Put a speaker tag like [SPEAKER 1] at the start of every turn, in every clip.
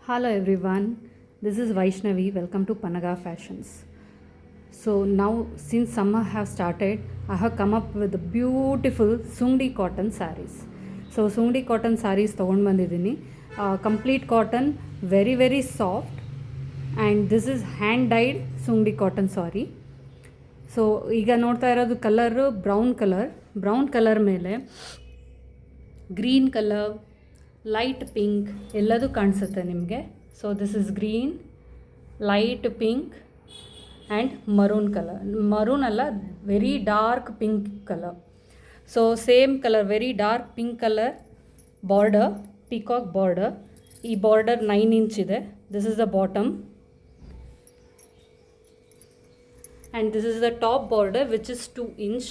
[SPEAKER 1] Hello everyone, this is Vaishnavi. Welcome to Panaga Fashions. So now since summer have started, I have come up with beautiful Sungdi cotton sarees. So Sungdi cotton sarees ತಗೊಂಡು ಬಂದಿದ್ದೀನಿ. Complete cotton, very soft, and this is hand dyed Sungdi cotton saree. So ಈಗ ನೋಡ್ತಾ ಇರೋದು colour brown colour ಮೇಲೆ green colour, light pink ಎಲ್ಲದೂ ಕಾಣಿಸುತ್ತೆ ನಿಮಗೆ. So this is green, light pink and maroon colour. Maroon ಅಲ್ಲ, very dark pink colour. So same colour, very dark pink colour border, peacock border. ಈ border 9 inch ಇದೆ. This is the bottom and this is the top border, which is 2 inch,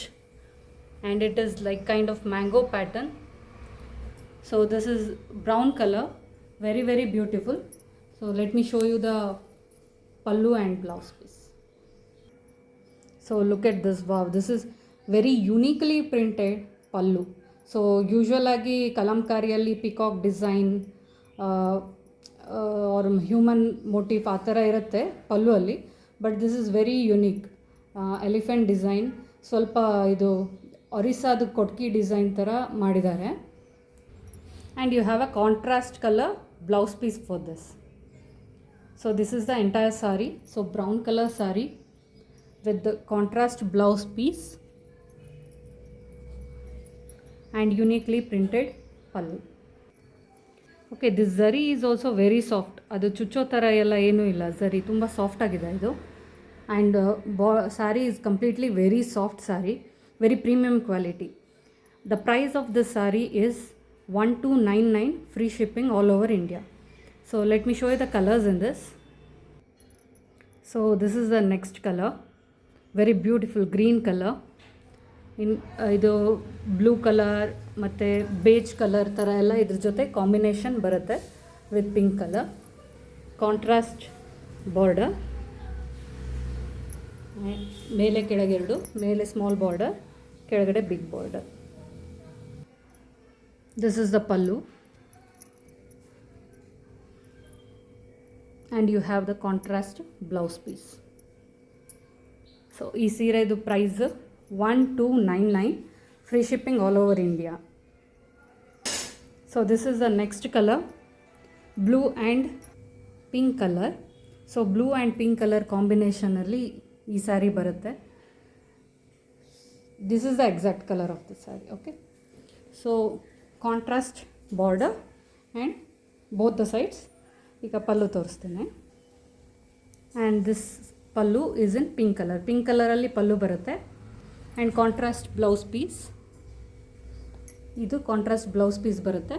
[SPEAKER 1] and it is like kind of mango pattern. So this is brown color, very beautiful. So let me show you the pallu and blouse piece. So look at this. Wow, this is very uniquely printed pallu. So usual agi kalamkariyalli peacock design or human motif ಆ ಥರ ಇರುತ್ತೆ ಪಲ್ಲು ಅಲ್ಲಿ. But this is very unique. Elephant design, ಸ್ವಲ್ಪ ಇದು ಒರಿಸ್ಸಾದು ಕೊಟ್ಕಿ design ಥರ ಮಾಡಿದ್ದಾರೆ. And you have a contrast colour blouse piece for this. So this is the entire sari. So brown colour sari with the contrast blouse piece and uniquely printed pallu. Okay, this zari is also very soft. ಅದು ಚುಚ್ಚೋ ಥರ ಎಲ್ಲ ಏನೂ ಇಲ್ಲ, ಝರಿ ತುಂಬ soft ಆಗಿದೆ ಇದು. And sari is completely very soft sari, very premium quality. The price of this sari is 1299, free shipping all over India. So let me show you the colours in this. So this is the next colour, very beautiful green colour. ಇದು blue colour ಮತ್ತು beige colour ಥರ ಎಲ್ಲ ಇದ್ರ ಜೊತೆ combination ಬರುತ್ತೆ with pink colour. Contrast border, ಮೇಲೆ ಕೆಳಗೆ ಎರಡು, ಮೇಲೆ ಸ್ಮಾಲ್ ಬಾರ್ಡರ್, ಕೆಳಗಡೆ big border. This is the pallu and you have the contrast blouse piece. So ಈ ಸೀರೆದು price 1299, free shipping all over India. So this is the next color, blue and pink color. So blue and pink color combination alli ee saree barutte. This is the exact color of the saree. Okay, so contrast border and both the sides. ಈಗ ಪಲ್ಲು ತೋರಿಸ್ತೇನೆ. and this pallu is in pink color ಅಲ್ಲಿ ಪಲ್ಲು ಬರುತ್ತೆ. And contrast blouse piece, ಇದು contrast blouse piece ಬರುತ್ತೆ.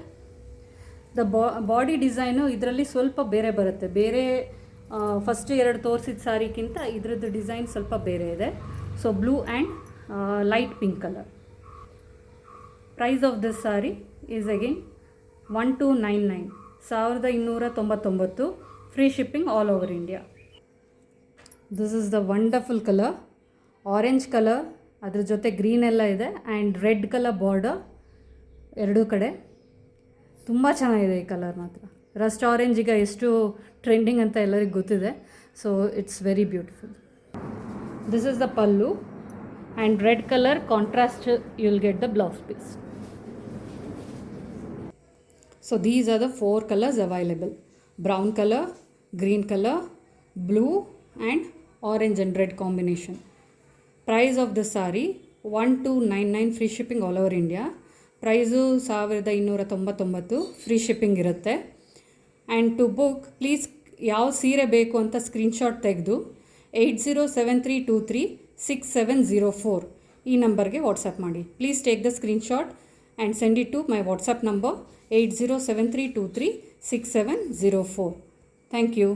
[SPEAKER 1] The body design ಇದರಲ್ಲಿ ಸ್ವಲ್ಪ ಬೇರೆ ಬರುತ್ತೆ. ಬೇರೆ ಫಸ್ಟ್ ಎರಡು ತೋರಿಸಿದ ಸಾರಿಗಿಂತ ಇದ್ರದ್ದು ಡಿಸೈನ್ ಸ್ವಲ್ಪ ಬೇರೆ ಇದೆ. So blue and light pink colour. Price of this sari is again 1299, 1299, free shipping all over India. This is the wonderful colour, orange colour, ಅದ್ರ ಜೊತೆ ಗ್ರೀನ್ ಎಲ್ಲ ಇದೆ ಆ್ಯಂಡ್ ರೆಡ್ ಕಲರ್ ಬಾರ್ಡರ್ ಎರಡೂ ಕಡೆ. ತುಂಬ ಚೆನ್ನಾಗಿದೆ ಈ ಕಲರ್ ಮಾತ್ರ. ರಸ್ಟ್ ಆರೆಂಜ್ ಈಗ ಎಷ್ಟು ಟ್ರೆಂಡಿಂಗ್ ಅಂತ ಎಲ್ಲರಿಗೂ ಗೊತ್ತಿದೆ. So it's very beautiful. This is the pallu and red colour contrast you will get the blouse piece. So these are the 4 colours available: brown colour, green colour, blue and orange and red combination. Price of the sari 1299, free shipping all over India. Price 1299, free shipping ಇರುತ್ತೆ. And to book please ಯಾವ ಸೀರೆ ಬೇಕು ಅಂತ screenshot ತೆಗೆದು 8073236704 ಈ ನಂಬರ್ಗೆ WhatsApp ಮಾಡಿ. Please take the screenshot and send it to my WhatsApp number 8073236704. Thank you.